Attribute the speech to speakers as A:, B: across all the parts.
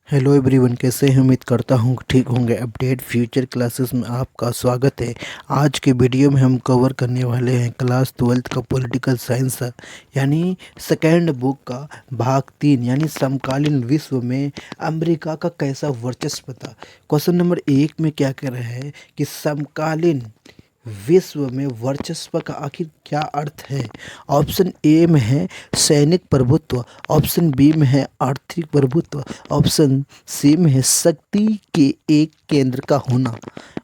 A: Hello everyone, कैसे हैं? उम्मीद करता हूँ ठीक होंगे। अपडेट फ्यूचर क्लासेस में आपका स्वागत है। आज के वीडियो में हम कवर करने वाले हैं क्लास 12th का पॉलिटिकल साइंस यानी सेकेंड बुक का भाग 3 यानी समकालीन विश्व में अमेरिका का कैसा वर्चस्व था। क्वेश्चन नंबर 1 में क्या कह रहे हैं कि समकालीन विश्व में वर्चस्व का आखिर क्या अर्थ है। ऑप्शन ए में है सैनिक प्रभुत्व, ऑप्शन बी में है आर्थिक प्रभुत्व, ऑप्शन सी में है शक्ति के एक केंद्र का होना,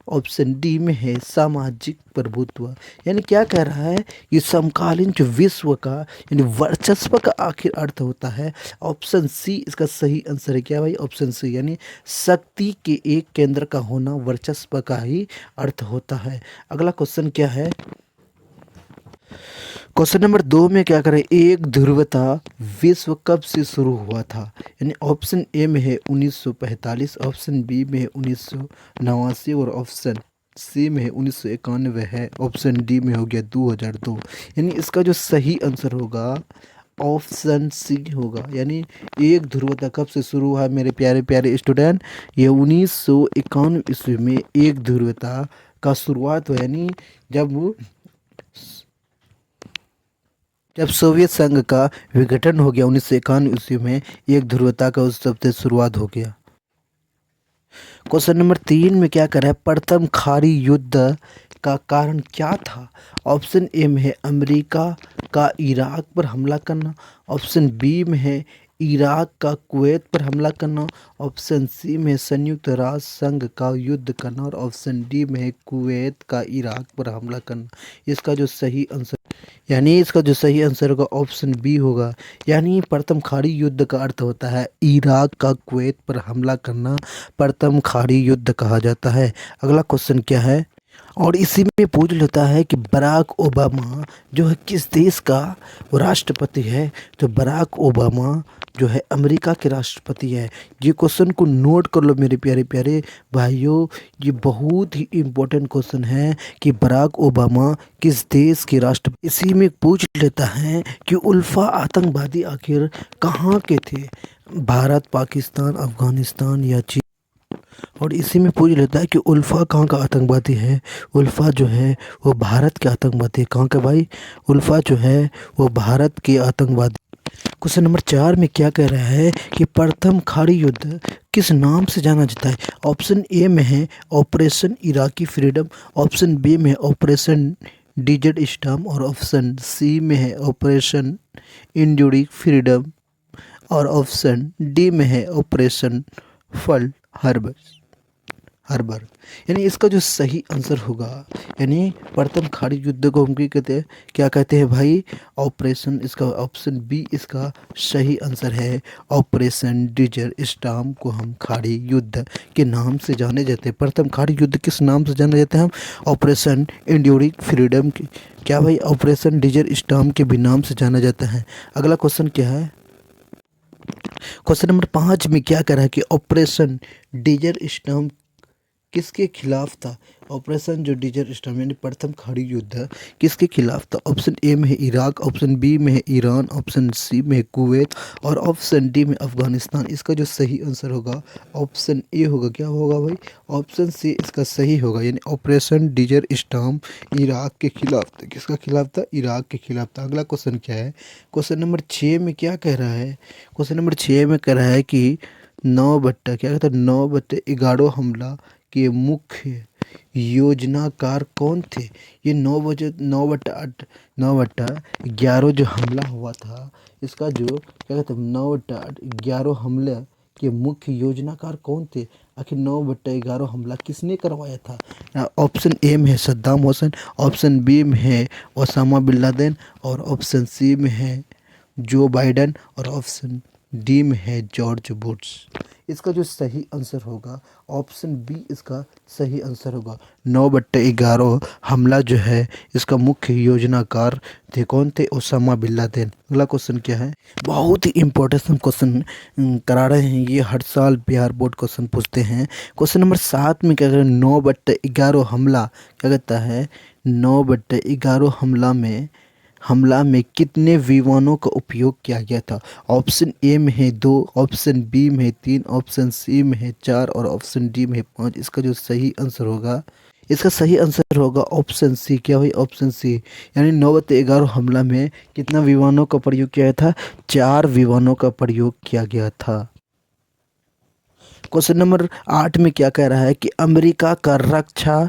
A: ऑप्शन डी में है सामाजिक प्रभुत्व। यानी क्या कह रहा है, ये समकालीन जो विश्व का यानी वर्चस्व का आखिर अर्थ होता है। ऑप्शन सी इसका सही आंसर है। क्या भाई? ऑप्शन सी यानी शक्ति के एक केंद्र का होना वर्चस्व का ही अर्थ होता है। अगला क्वेश्चन क्या है? क्वेश्चन नंबर 2 में क्या करें, एक ध्रुवता विश्व कब से शुरू हुआ था। यानी ऑप्शन ए में है 1945, ऑप्शन बी में है 1989 और ऑप्शन सी में है 1991 है, ऑप्शन डी में हो गया 2002। यानी इसका जो सही आंसर होगा ऑप्शन सी होगा। यानी एक ध्रुवता कब से शुरू हुआ है मेरे प्यारे प्यारे स्टूडेंट? ये 1991 ईस्वी में एक ध्रुवता का शुरुआत हुआ। यानी जब जब सोवियत संघ का विघटन हो गया 1991 ईस्वी में, एक ध्रुवता का उस से शुरुआत हो गया। क्वेश्चन नंबर 3 में क्या कर रहा है, प्रथम खाड़ी युद्ध का कारण क्या था। ऑप्शन ए में है अमेरिका का इराक पर हमला करना, ऑप्शन बी में है इराक का कुवैत पर हमला करना, ऑप्शन सी में है संयुक्त राष्ट्र संघ का युद्ध करना और ऑप्शन डी में है कुवैत का इराक पर हमला करना। इसका जो सही आंसर होगा ऑप्शन बी होगा। यानी प्रथम खाड़ी युद्ध का अर्थ होता है इराक का कुवैत पर हमला करना, प्रथम खाड़ी युद्ध कहा जाता है। अगला क्वेश्चन क्या है, और इसी में पूछ लेता है कि बराक ओबामा जो है किस देश का वो राष्ट्रपति है। तो बराक ओबामा जो है अमेरिका के राष्ट्रपति है। ये क्वेश्चन को नोट कर लो मेरे प्यारे प्यारे भाइयों, ये बहुत ही इम्पोर्टेंट क्वेश्चन है कि बराक ओबामा किस देश के राष्ट्रपति। इसी में पूछ लेता है कि उल्फा आतंकवादी आखिर कहाँ के थे, भारत, पाकिस्तान, अफगानिस्तान या चीन। और इसी में पूछ लेता है कि उल्फा कहाँ का आतंकवादी है। उल्फा जो है वो भारत के आतंकवादी है। कहाँ का भाई? उल्फा जो है वो भारत के आतंकवादी। क्वेश्चन नंबर 4 में क्या कह रहा है कि प्रथम खाड़ी युद्ध किस नाम से जाना जाता है। ऑप्शन ए में है operation Iraqi freedom, option B में है ऑपरेशन डिजर्ट स्टॉर्म और ऑप्शन सी में है ऑपरेशन इंड्यूरिंग फ्रीडम और ऑप्शन डी में है ऑपरेशन फल हर्बर हर्बर। यानी इसका जो सही आंसर होगा, यानी प्रथम खाड़ी युद्ध को हम क्या कहते हैं भाई? ऑपरेशन। इसका ऑप्शन बी इसका सही आंसर है। ऑपरेशन डिजर्ट स्टॉर्म को हम खाड़ी युद्ध के नाम से जाने जाते हैं। प्रथम खाड़ी युद्ध किस नाम से जाने जाते हैं हम? ऑपरेशन इंड्यूरिंग फ्रीडम के। क्या भाई? ऑपरेशन डिजर्ट स्टॉर्म के भी नाम से जाना जाता है। अगला क्वेश्चन क्या है? क्वेश्चन नंबर 5 में क्या कह रहा है कि ऑपरेशन डिजर्ट स्टॉर्म किसके खिलाफ था। ऑपरेशन जो डिजर्ट स्टॉर्म यानी प्रथम खाड़ी युद्ध किसके खिलाफ था। ऑप्शन ए में है इराक, ऑप्शन बी में है ईरान, ऑप्शन सी में है कुवैत और ऑप्शन डी में अफगानिस्तान। इसका जो सही आंसर होगा ऑप्शन ए होगा। क्या होगा भाई? ऑप्शन सी इसका सही होगा। यानी ऑपरेशन डिजर्ट स्टॉर्म इराक के खिलाफ था। किसका खिलाफ था? इराक के खिलाफ था। अगला क्वेश्चन क्या है? क्वेश्चन नंबर 6 में क्या कह रहा है? क्वेश्चन नंबर 6 में कह रहा है कि 9/11 हमला के मुख्य योजनाकार कौन थे। ये 9/11 जो हमला हुआ था, इसका जो क्या कहते हैं 9/11 हमले के मुख्य योजनाकार कौन थे। आखिर 9/11 हमला किसने करवाया था। ऑप्शन ए में है सद्दाम हुसैन, ऑप्शन बी में है ओसामा बिन लादेन और ऑप्शन सी में है जो बाइडन और ऑप्शन डी में है जॉर्ज बुश। इसका जो सही आंसर होगा ऑप्शन बी इसका सही आंसर होगा। 9/11 हमला जो है इसका मुख्य योजनाकार थे कौन थे? Osama bin Laden. अगला क्वेश्चन क्या है? बहुत ही इंपॉर्टेंट क्वेश्चन करा रहे हैं। ये हर साल बिहार बोर्ड क्वेश्चन पूछते हैं। क्वेश्चन नंबर 7 में क्या करें, 9/11 हमला क्या कहता है? 9/11 हमला में हमला में कितने विमानों का उपयोग किया गया था? ऑप्शन ए में है 2, ऑप्शन बी में है 3, ऑप्शन सी में है 4 और ऑप्शन डी में है 5। इसका जो सही आंसर होगा, इसका सही आंसर होगा ऑप्शन सी। क्या हुई? Option C. यानी 9/11 हमला में कितना विमानों का प्रयोग किया गया था? 4 विमानों का प्रयोग किया गया था। क्वेश्चन नंबर 8 में क्या कह रहा है कि अमेरिका का रक्षा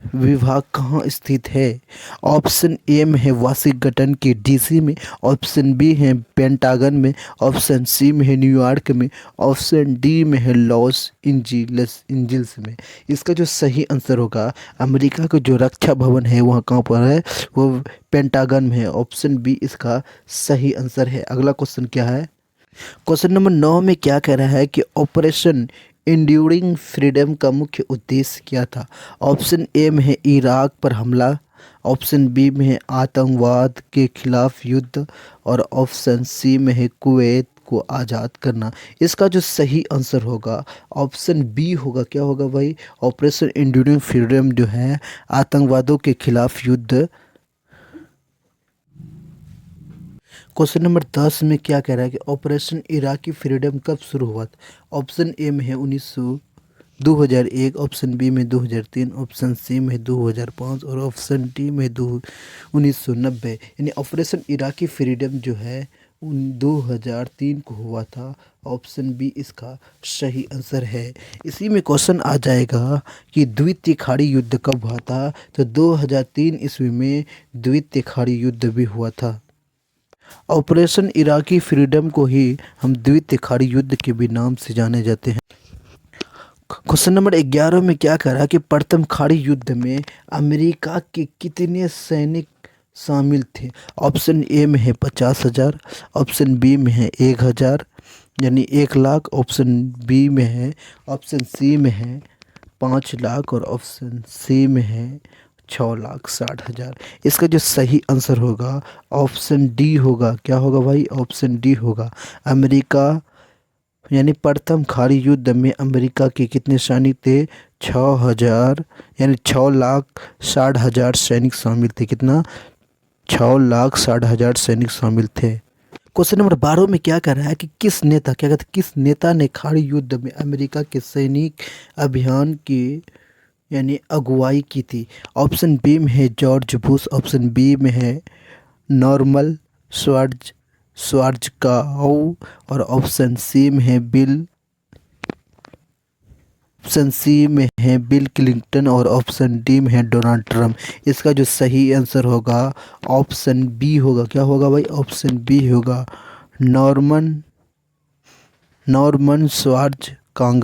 A: विभाग कहाँ स्थित है? ऑप्शन ए में है वाशिंगटन के डीसी में, ऑप्शन बी है पेंटागन में, ऑप्शन सी में है न्यूयॉर्क में, ऑप्शन डी में है लॉस एंजिल्स में। इसका जो सही आंसर होगा, अमेरिका का जो रक्षा भवन है वहाँ कहाँ पर है? वो पेंटागन में है। ऑप्शन बी इसका सही आंसर है। अगला क्वेश्चन क्या है? क्वेश्चन नंबर 9 में क्या कह रहा है कि ऑपरेशन इंड्यूरिंग फ्रीडम का मुख्य उद्देश्य क्या था? ऑप्शन ए में है इराक पर हमला, ऑप्शन बी में है आतंकवाद के खिलाफ युद्ध और ऑप्शन सी में है कुवैत को आज़ाद करना। इसका जो सही आंसर होगा ऑप्शन बी होगा। क्या होगा भाई? ऑपरेशन इंड्यूरिंग फ्रीडम जो है आतंकवादों के खिलाफ युद्ध। क्वेश्चन नंबर 10 में क्या कह रहा है कि ऑपरेशन इराकी फ्रीडम कब शुरू हुआ था? ऑप्शन ए में है 2001, ऑप्शन बी में 2003, ऑप्शन सी में 2005 और ऑप्शन डी में 1990। यानी ऑपरेशन इराकी फ्रीडम जो है 2003 को हुआ था। ऑप्शन बी इसका सही आंसर है। इसी में क्वेश्चन आ जाएगा कि द्वितीय खाड़ी युद्ध कब हुआ था? तो 2003 ईस्वी में द्वितीय खाड़ी युद्ध भी हुआ था। ऑपरेशन इराकी फ्रीडम को ही हम द्वितीय खाड़ी युद्ध के भी नाम से जाने जाते हैं। क्वेश्चन नंबर 11 में क्या कह रहा है कि प्रथम खाड़ी युद्ध में अमेरिका के कितने सैनिक शामिल थे? ऑप्शन ए में है 50,000, ऑप्शन बी में है 1,000 यानी 1,00,000, ऑप्शन बी में है, ऑप्शन सी में है 5,00,000 और ऑप्शन सी में है 6,60,000। इसका जो सही आंसर होगा ऑप्शन डी होगा। क्या होगा भाई? ऑप्शन डी होगा। अमेरिका यानी प्रथम खाड़ी युद्ध में अमेरिका के कितने सैनिक थे? 6,000 यानी 6,60,000 सैनिक शामिल थे। कितना? 6,60,000 सैनिक शामिल थे। क्वेश्चन नंबर 12 में क्या कह रहा है कि किस नेता, क्या कहते हैं, किस नेता ने खाड़ी युद्ध में अमेरिका के सैनिक अभियान की यानी अगुवाई की थी? ऑप्शन बी में है जॉर्ज बुश, ऑप्शन बी में है नॉर्मल श्वार्ज़काउ और ऑप्शन सी में है बिल क्लिंटन और ऑप्शन डी में है डोनाल्ड ट्रंप। इसका जो सही आंसर होगा ऑप्शन बी होगा। क्या होगा भाई? ऑप्शन बी होगा। नॉर्मन नॉर्मन श्वार्ज़कांग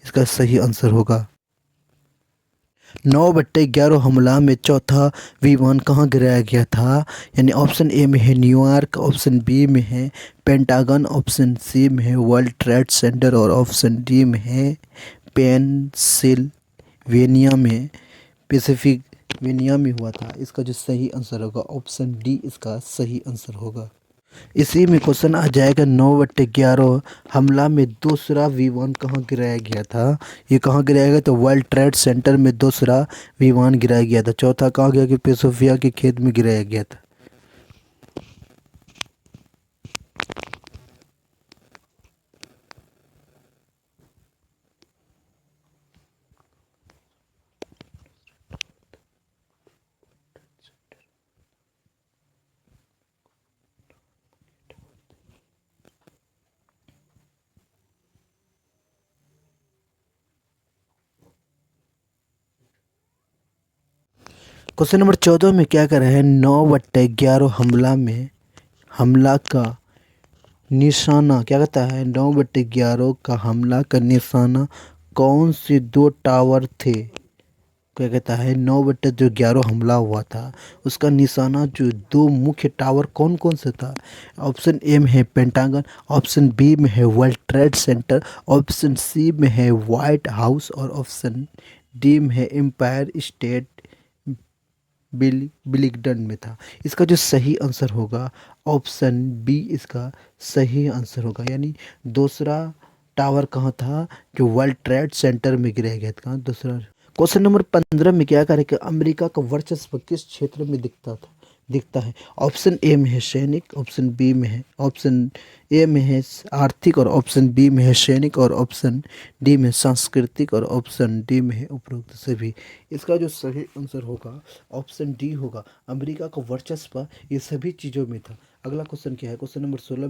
A: इसका सही आंसर होगा। 9/11 हमला में चौथा विमान कहाँ गिराया गया था? यानी ऑप्शन ए में है न्यूयॉर्क, ऑप्शन बी में है पेंटागन, ऑप्शन सी में है वर्ल्ड ट्रेड सेंटर और ऑप्शन डी में है पेंसिल्वेनिया में पेसिफिकवेनिया में हुआ था। इसका जो सही आंसर होगा ऑप्शन डी इसका सही आंसर होगा। इसी में क्वेश्चन आ जाएगा 9/11 हमला में दूसरा विमान कहाँ गिराया गया था? ये कहाँ गिराया गया? तो वर्ल्ड ट्रेड सेंटर में दूसरा विमान गिराया गया था। चौथा कहाँ गया? कि पेसोफिया के खेत में गिराया गया था। क्वेश्चन नंबर 14 में क्या कर रहे हैं? 9/11 हमला का निशाना, क्या कहता है? 9/11 का हमला का निशाना कौन से 2 टावर थे? क्या कहता है? 9/11 हमला हुआ था उसका निशाना जो 2 मुख्य टावर कौन कौन से था? ऑप्शन ए में है पेंटागन, ऑप्शन बी में है World Trade Center, option C में है व्हाइट हाउस और ऑप्शन डी में है एम्पायर स्टेट बिलिंगटन में था। इसका जो सही आंसर होगा ऑप्शन बी इसका सही आंसर होगा। यानी दूसरा टावर कहाँ था? जो वर्ल्ड ट्रेड सेंटर में गिराया गया था। दूसरा। क्वेश्चन नंबर 15 में क्या करें कि अमेरिका का वर्चस्व किस क्षेत्र में दिखता था? दिखता है। ऑप्शन ए में है सैनिक, ऑप्शन ए में है आर्थिक, और ऑप्शन बी में है सैनिक, और ऑप्शन डी में सांस्कृतिक, और ऑप्शन डी में है उपरोक्त सभी। इसका जो सही आंसर होगा ऑप्शन डी होगा। अमेरिका का वर्चस्व ये सभी चीज़ों में था। अगला क्वेश्चन क्या है, क्वेश्चन नंबर 16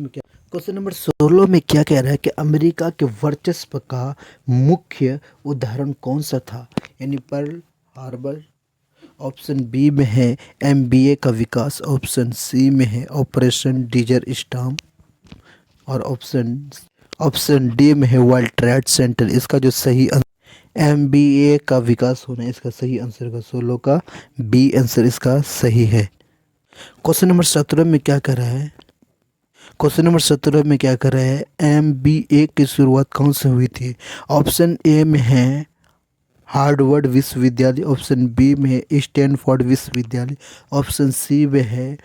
A: में क्या कह रहा है कि अमेरिका के वर्चस्व का मुख्य उदाहरण कौन सा था, यानी पर्ल हार्बर। ऑप्शन बी में है एमबीए का विकास, ऑप्शन सी में है ऑपरेशन डिजर स्टॉर्म, और ऑप्शन डी में है वर्ल्ड ट्रेड सेंटर। इसका जो सही एमबीए का विकास होना है इसका सही आंसर का 16 का बी आंसर इसका सही है। क्वेश्चन नंबर 17 में क्या कर रहा है, एमबीए की शुरुआत कौन से हुई थी। ऑप्शन ए में है हार्वर्ड विश्वविद्यालय, ऑप्शन बी में है स्टैनफोर्ड विश्वविद्यालय, ऑप्शन सी में है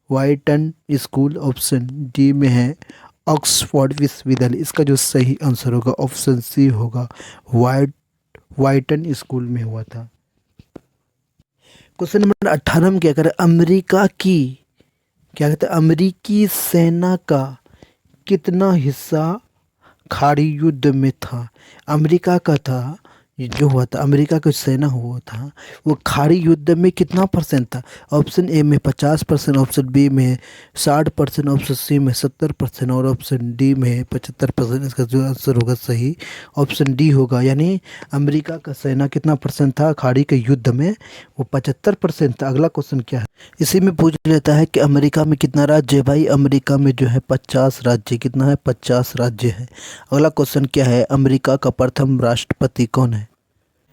A: वाइटन स्कूल, ऑप्शन डी में है ऑक्सफोर्ड विश्वविद्यालय। इसका जो सही आंसर होगा ऑप्शन सी होगा, वाइटन स्कूल में हुआ था। क्वेश्चन नंबर 18 में क्या करें, अमेरिकी सेना का कितना हिस्सा खाड़ी युद्ध में था। अमेरिका का था जो हुआ था, अमेरिका का सेना हुआ था वो खाड़ी युद्ध में कितना परसेंट था। ऑप्शन ए में 50%, ऑप्शन बी में 60%, ऑप्शन सी में 70%, और ऑप्शन डी में 75%। इसका जो आंसर होगा सही ऑप्शन डी होगा, यानी अमेरिका का सेना कितना परसेंट था खाड़ी के युद्ध में, वो 75% था। अगला क्वेश्चन क्या है, इसी में पूछ लेता है कि अमेरिका में कितना राज्य है। भाई अमेरिका में जो है 50 राज्य, कितना है 50 राज्य है। अगला क्वेश्चन क्या है, अमेरिका का प्रथम राष्ट्रपति कौन है।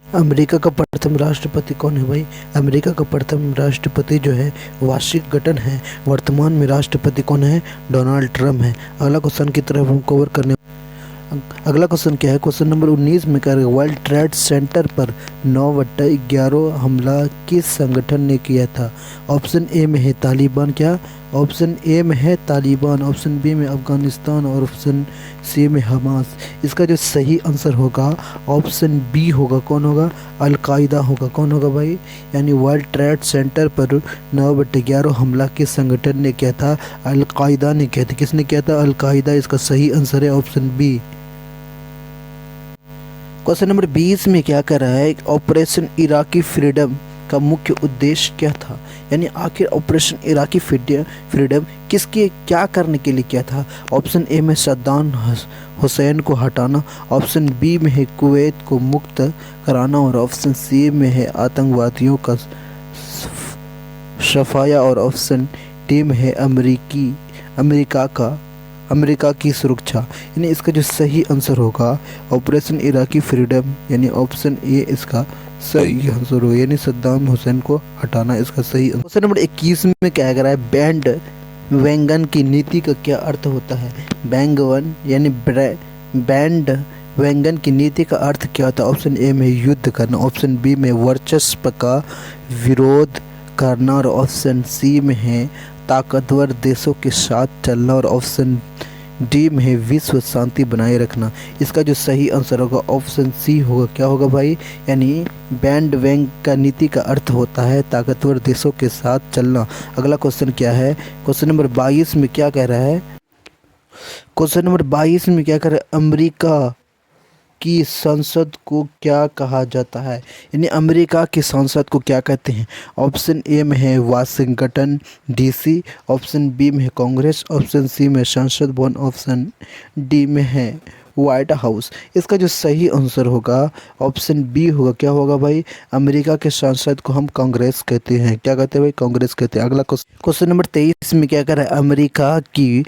A: अमेरिका का प्रथम राष्ट्रपति कौन है भाई, अमेरिका का प्रथम राष्ट्रपति जो है वाशिंगटन है। वर्तमान में राष्ट्रपति कौन है, डोनाल्ड ट्रम्प है। अगला क्वेश्चन की तरफ हम कवर करने, अगला क्वेश्चन क्या है, क्वेश्चन नंबर 19 में क्या है, वर्ल्ड ट्रेड सेंटर पर 9/11 हमला किस संगठन ने किया था। ऑप्शन ए में है तालिबान, ऑप्शन ए में है तालिबान, ऑप्शन बी में अफगानिस्तान, और ऑप्शन सी में हमास। इसका जो सही आंसर होगा ऑप्शन बी होगा, कौन होगा, अलकायदा होगा। कौन होगा भाई, यानी वर्ल्ड ट्रेड सेंटर पर 9/11 हमला किस संगठन ने किया था, अलकायदा ने किया था। किसने किया था, अलकायदा। इसका सही आंसर है ऑप्शन बी। क्वेश्चन नंबर 20 में क्या कर रहा है, ऑपरेशन इराकी फ्रीडम का मुख्य उद्देश्य क्या था, यानी आखिर ऑपरेशन इराकी फ्रीडम किसके क्या करने के लिए किया था। ऑप्शन ए में सद्दाम हुसैन को हटाना, ऑप्शन बी में है कुवैत को मुक्त कराना, और ऑप्शन सी में है आतंकवादियों का सफाया, और ऑप्शन डी में है अमेरिका की सुरक्षा। यानी इसका जो सही आंसर होगा ऑपरेशन इराकी फ्रीडम, यानी ऑप्शन ए इसका सही आंसर होगा, यानी सद्दाम हुसैन को हटाना इसका सही। क्वेश्चन नंबर 21 में क्या कह रहा है, बैंड वैगन की नीति का क्या अर्थ होता है। बैंगवन यानी बैंड वैगन की नीति का अर्थ क्या होता है। ऑप्शन ए में युद्ध करना, ऑप्शन बी में वर्चस्व का विरोध करना, और ऑप्शन सी में है ताकतवर देशों के साथ चलना, और ऑप्शन डी में है विश्व शांति बनाए रखना। इसका जो सही आंसर होगा ऑप्शन सी होगा। क्या होगा भाई, यानी बैंड वैग का नीति का अर्थ होता है ताकतवर देशों के साथ चलना। अगला क्वेश्चन क्या है, क्वेश्चन नंबर 22 में क्या कह रहा है, अमेरिका की संसद को क्या कहा जाता है, यानी अमेरिका की संसद को क्या कहते हैं। ऑप्शन ए में है वाशिंगटन डीसी, ऑप्शन बी में है कांग्रेस, ऑप्शन सी में संसद भवन, ऑप्शन डी में है व्हाइट हाउस। इसका जो सही आंसर होगा ऑप्शन बी होगा। क्या होगा भाई, अमेरिका के संसद को हम कांग्रेस कहते हैं। क्या कहते हैं भाई, कांग्रेस कहते हैं। अगला क्वेश्चन नंबर 23 में क्या कर रहा है, अमेरिका की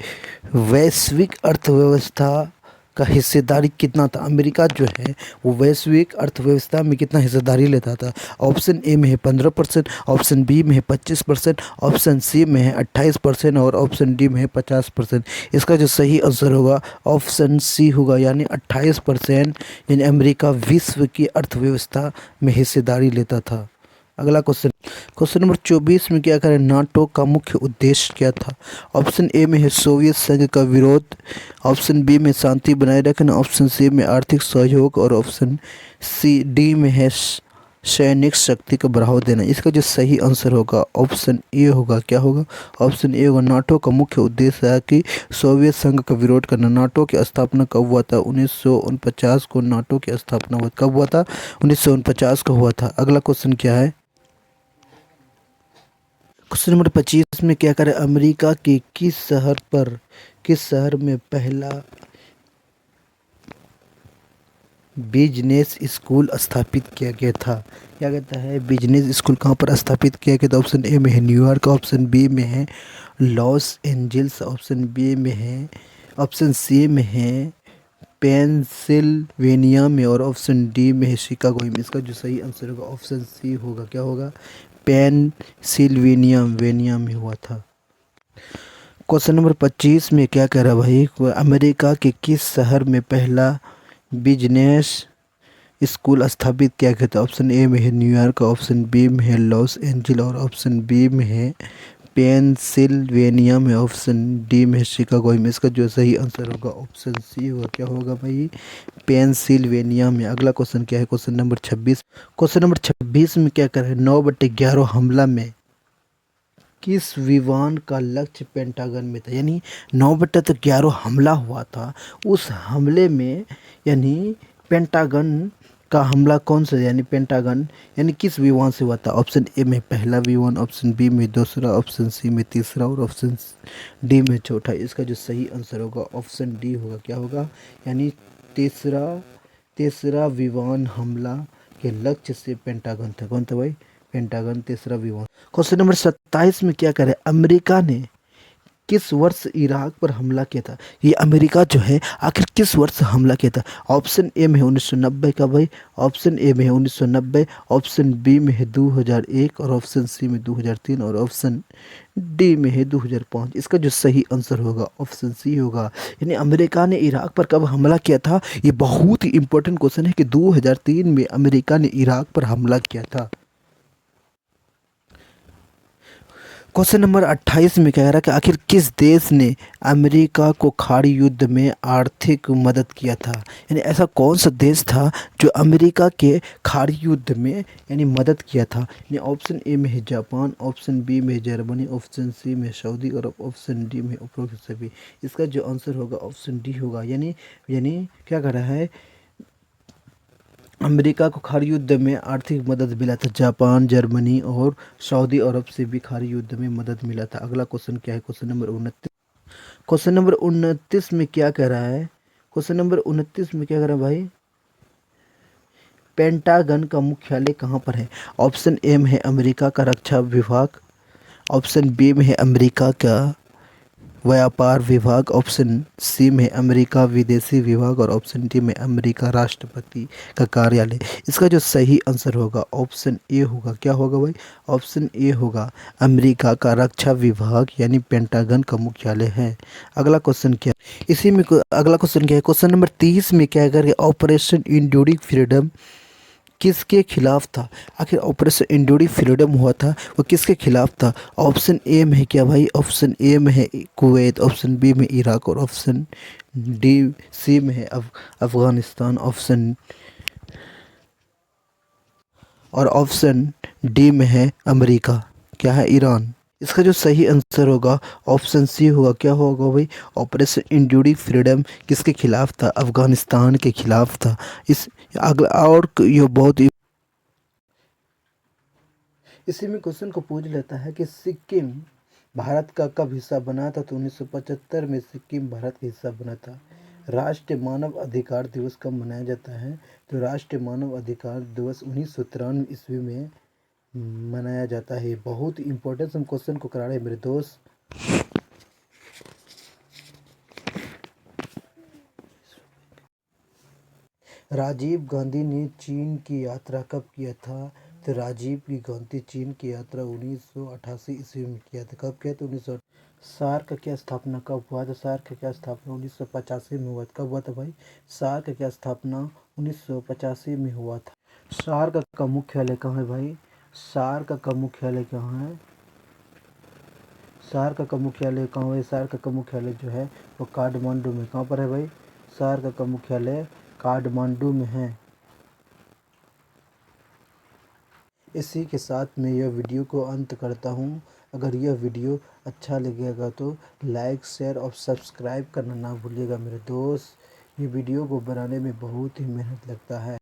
A: वैश्विक अर्थव्यवस्था का हिस्सेदारी कितना था। अमेरिका जो है वो वैश्विक अर्थव्यवस्था में कितना हिस्सेदारी लेता था। ऑप्शन ए में है 15%, ऑप्शन बी में है 25%, ऑप्शन सी में है 28%, और ऑप्शन डी में है 50%। इसका जो सही आंसर होगा ऑप्शन सी होगा, यानी 28%, यानी अमेरिका विश्व की अर्थव्यवस्था में हिस्सेदारी लेता था। अगला क्वेश्चन नंबर 24 में क्या करें, नाटो का मुख्य उद्देश्य क्या था। ऑप्शन ए में है सोवियत संघ का विरोध, ऑप्शन बी में शांति बनाए रखना, ऑप्शन सी में आर्थिक सहयोग, और ऑप्शन सी डी में है सैनिक शक्ति को बढ़ावा देना। इसका जो सही आंसर होगा ऑप्शन ए होगा। क्या होगा? ऑप्शन ए होगा। नाटो का मुख्य उद्देश्य है कि सोवियत संघ का विरोध करना। नाटो की स्थापना कब हुआ था? 1949 को नाटो की स्थापना हुआ। कब हुआ था? 1949 को हुआ था। अगला क्वेश्चन क्या है? क्वेश्चन नंबर 25 में क्या करें? अमेरिका के किस शहर में पहला बिजनेस स्कूल स्थापित किया गया था? क्या कहता है? बिजनेस स्कूल कहाँ पर स्थापित किया गया था? ऑप्शन ए में है न्यूयॉर्क, ऑप्शन बी में है लॉस एंजल्स, ऑप्शन बी में है, ऑप्शन सी में है पेंसिल्वेनिया में, और ऑप्शन डी में है शिकागो में। इसका जो सही आंसर होगा ऑप्शन सी होगा। क्या होगा? वेनिया में हुआ था। क्वेश्चन नंबर 25 में क्या कह रहा है भाई? अमेरिका के किस शहर में पहला बिजनेस स्कूल स्थापित किया गया था? ऑप्शन ए में है न्यूयॉर्क, ऑप्शन बी में है लॉस एंजल, और ऑप्शन बी में है पेंसिल्वेनिया में, ऑप्शन डी में है शिकागो में। इसका जो सही आंसर होगा ऑप्शन सी होगा। क्या होगा भाई? पेंसिल्वेनिया में। अगला क्वेश्चन क्या है? Question number 26। क्वेश्चन नंबर 26 में क्या कर रहे हैं? 9/11 हमला में किस विमान का लक्ष्य पेंटागन में था? यानी 9/11 हमला हुआ था, उस हमले में यानी पेंटागन का हमला कौन सा, यानी पेंटागन यानी किस विमान से हुआ था? ऑप्शन ए में पहला विमान, ऑप्शन बी में दूसरा, ऑप्शन सी में तीसरा, और ऑप्शन डी में चौथा। इसका जो सही आंसर होगा ऑप्शन डी होगा। क्या होगा? यानी तीसरा तीसरा विमान हमला के लक्ष्य से पेंटागन था। कौन था भाई? पेंटागन तीसरा विमान। क्वेश्चन नंबर 27 में क्या करे? अमेरिका ने किस वर्ष इराक पर हमला किया था? ये अमेरिका जो है आखिर किस वर्ष हमला किया था? ऑप्शन ए में है 1990 का भाई, ऑप्शन ए में है 1990, ऑप्शन बी में है 2001, और ऑप्शन सी में 2003, और ऑप्शन डी में है 2005। इसका जो सही आंसर होगा ऑप्शन सी होगा। यानी अमेरिका ने इराक पर कब हमला किया था? ये बहुत ही इंपॉर्टेंट क्वेश्चन है कि 2003 में अमेरिका ने इराक पर हमला किया था। क्वेश्चन नंबर 28 में क्या कह रहा है कि आखिर किस देश ने अमेरिका को खाड़ी युद्ध में आर्थिक मदद किया था? यानी ऐसा कौन सा देश था जो अमेरिका के खाड़ी युद्ध में यानी मदद किया था? यानी ऑप्शन ए में है जापान, ऑप्शन बी में है जर्मनी, ऑप्शन सी में सऊदी, और ऑप्शन डी में उपरोक्त सभी। इसका जो आंसर होगा ऑप्शन डी होगा। यानी यानी क्या कर रहा है? अमेरिका को खाड़ी युद्ध में आर्थिक मदद मिला था। जापान, जर्मनी और सऊदी अरब से भी खाड़ी युद्ध में मदद मिला था। अगला क्वेश्चन क्या है? Question number 29। क्वेश्चन नंबर 29 में क्या कह रहा है? क्वेश्चन नंबर 29 में क्या कह रहा है भाई? पेंटागन का मुख्यालय कहाँ पर है? ऑप्शन ए में है अमेरिका का रक्षा विभाग, ऑप्शन बी में है अमेरिका का व्यापार विभाग, ऑप्शन सी में अमेरिका विदेशी विभाग, और ऑप्शन डी में अमेरिका राष्ट्रपति का कार्यालय। इसका जो सही आंसर होगा ऑप्शन ए होगा। क्या होगा भाई? ऑप्शन ए होगा। अमेरिका का रक्षा विभाग यानी पेंटागन का मुख्यालय है। अगला क्वेश्चन क्या? इसी में अगला क्वेश्चन क्या है? क्वेश्चन नंबर 30 में क्या करके ऑपरेशन इंड्यूरिंग फ्रीडम किसके खिलाफ था? आखिर ऑपरेशन इंड्यूरिंग फ्रीडम हुआ था वो किसके खिलाफ था? ऑप्शन ए में है क्या भाई? ऑप्शन ए में है कुवैत, ऑप्शन बी में इराक, और ऑप्शन डी सी में है अफगानिस्तान, ऑप्शन डी में है अमेरिका। क्या है? ईरान। इसका जो सही आंसर होगा ऑप्शन सी होगा। क्या होगा भाई? ऑपरेशन इंड्यूरिंग फ्रीडम किसके खिलाफ था? अफगानिस्तान के खिलाफ था। इस अगला और ये बहुत ही इसी में क्वेश्चन को पूछ लेता है कि सिक्किम भारत का कब हिस्सा बना था? तो 1975 में सिक्किम भारत का हिस्सा बना था। राष्ट्रीय मानव अधिकार दिवस कब मनाया जाता है? तो राष्ट्रीय मानव अधिकार दिवस 1993 ईस्वी में मनाया जाता है। बहुत ही इंपॉर्टेंट हम क्वेश्चन को करा रहे हैं मेरे दोस्त। राजीव गांधी ने चीन की यात्रा कब किया था? तो राजीव की गांधी चीन की यात्रा 1988 ईस्वी में किया था। कब किया था? 1900। सार्क का क्या स्थापना कब हुआ था? सार्क का क्या स्थापना 1985 में हुआ था। कब हुआ था भाई? सार्क का क्या स्थापना 1985 में हुआ था। सार्क का मुख्यालय कहाँ है भाई? सार्क का मुख्यालय कहाँ है? सार्क का मुख्यालय कहाँ है? सार्क का मुख्यालय जो है वो काठमांडू में। कहाँ पर है भाई? सार्क का मुख्यालय काठमांडू में है। इसी के साथ मैं यह वीडियो को अंत करता हूँ। अगर यह वीडियो अच्छा लगेगा तो लाइक शेयर और सब्सक्राइब करना ना भूलिएगा मेरे दोस्त। ये वीडियो को बनाने में बहुत ही मेहनत लगता है।